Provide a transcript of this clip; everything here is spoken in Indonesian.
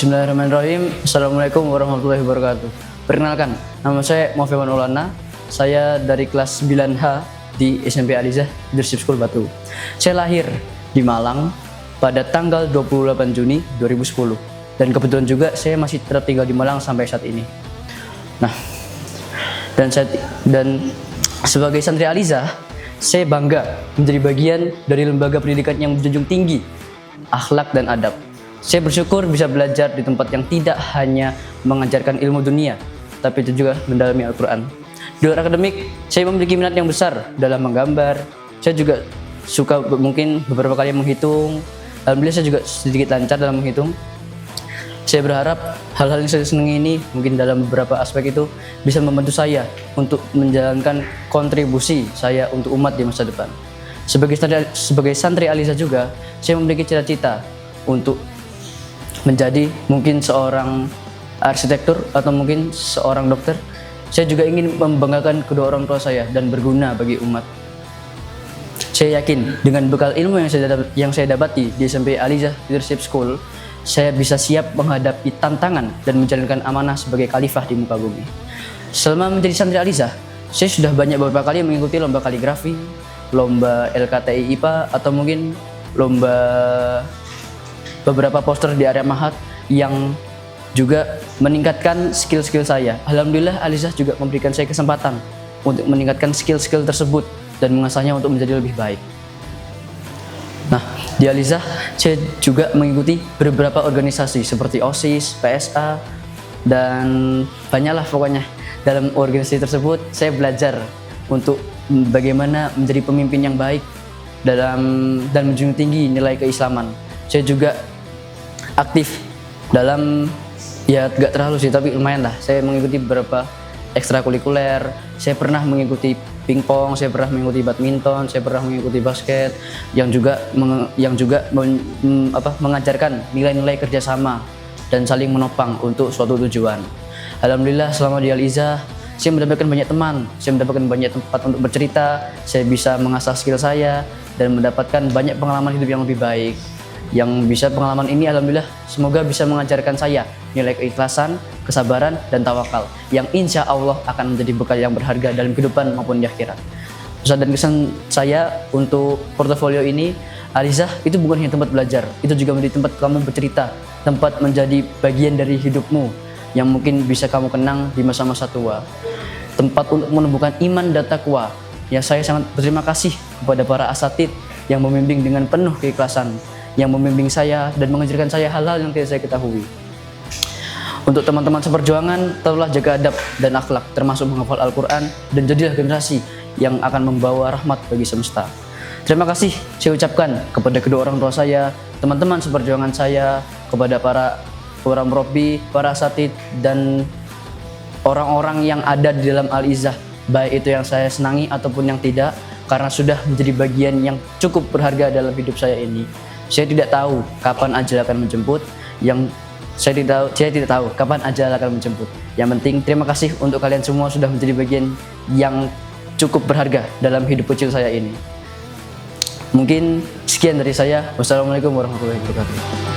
Bismillahirrahmanirrahim. Assalamualaikum warahmatullahi wabarakatuh. Perkenalkan, nama saya Muhammad Maulana. Saya dari kelas 9H di SMP Alizah Leadership School Batu. Saya lahir di Malang pada tanggal 28 Juni 2010. Dan kebetulan juga saya masih tetap tinggal di Malang sampai saat ini. Nah, dan sebagai santri Alizah, saya bangga menjadi bagian dari lembaga pendidikan yang menjunjung tinggi akhlak dan adab. Saya bersyukur bisa belajar di tempat yang tidak hanya mengajarkan ilmu dunia, tapi itu juga mendalami Al-Quran. Di luar akademik, saya memiliki minat yang besar dalam menggambar. Saya juga suka mungkin beberapa kali menghitung. Alhamdulillah saya juga sedikit lancar dalam menghitung. Saya berharap hal-hal yang saya senangi ini mungkin dalam beberapa aspek itu bisa membantu saya untuk menjalankan kontribusi saya untuk umat di masa depan. Sebagai santri Alizah juga, saya memiliki cita-cita untuk menjadi mungkin seorang arsitektur atau mungkin seorang dokter. Saya juga ingin membanggakan kedua orang tua saya dan berguna bagi umat. Saya yakin dengan bekal ilmu yang saya dapati di SMP Alizah Leadership School, saya bisa siap menghadapi tantangan dan menjalankan amanah sebagai khalifah di muka bumi. Selama menjadi santri Alizah, saya sudah beberapa kali mengikuti lomba kaligrafi, lomba LKTI IPA, atau mungkin lomba beberapa poster di area Mahat yang juga meningkatkan skill-skill saya. Alhamdulillah Alizah juga memberikan saya kesempatan untuk meningkatkan skill-skill tersebut dan mengasahnya untuk menjadi lebih baik. Nah, di Alizah saya juga mengikuti beberapa organisasi seperti OSIS, PSA, dan banyaklah pokoknya. Dalam organisasi tersebut saya belajar untuk bagaimana menjadi pemimpin yang baik dan menjunjung tinggi nilai keislaman. Saya juga aktif dalam, ya gak terlalu sih, tapi lumayan lah. Saya mengikuti beberapa ekstrakurikuler. Saya pernah mengikuti pingpong, saya pernah mengikuti badminton, saya pernah mengikuti basket, yang juga mengajarkan nilai-nilai kerjasama dan saling menopang untuk suatu tujuan. Alhamdulillah selama di Alizah, saya mendapatkan banyak teman, saya mendapatkan banyak tempat untuk bercerita, saya bisa mengasah skill saya dan mendapatkan banyak pengalaman hidup yang lebih baik. Yang bisa pengalaman ini alhamdulillah semoga bisa mengajarkan saya nilai keikhlasan, kesabaran, dan tawakal yang insya Allah akan menjadi bekal yang berharga dalam kehidupan maupun di akhirat. Pesan dan kesan saya untuk portofolio ini, Alizah itu bukan hanya tempat belajar, itu juga menjadi tempat kamu bercerita, tempat menjadi bagian dari hidupmu yang mungkin bisa kamu kenang di masa-masa tua, tempat untuk menumbuhkan iman dan takwa. Ya, saya sangat berterima kasih kepada para asatidz yang membimbing dengan penuh keikhlasan, yang membimbing saya dan mengajarkan saya hal-hal yang tidak saya ketahui. Untuk teman-teman seperjuangan, tetaplah jaga adab dan akhlak, termasuk menghafal Al-Quran, dan jadilah generasi yang akan membawa rahmat bagi semesta. Terima kasih saya ucapkan kepada kedua orang tua saya, teman-teman seperjuangan saya, kepada para murabbi, para asatidz, dan orang-orang yang ada di dalam Alizah, baik itu yang saya senangi ataupun yang tidak, karena sudah menjadi bagian yang cukup berharga dalam hidup saya ini. Saya tidak tahu kapan ajal akan menjemput. Saya tidak tahu kapan ajal akan menjemput. Yang penting terima kasih untuk kalian semua sudah menjadi bagian yang cukup berharga dalam hidup kecil saya ini. Mungkin sekian dari saya. Wassalamualaikum warahmatullahi wabarakatuh.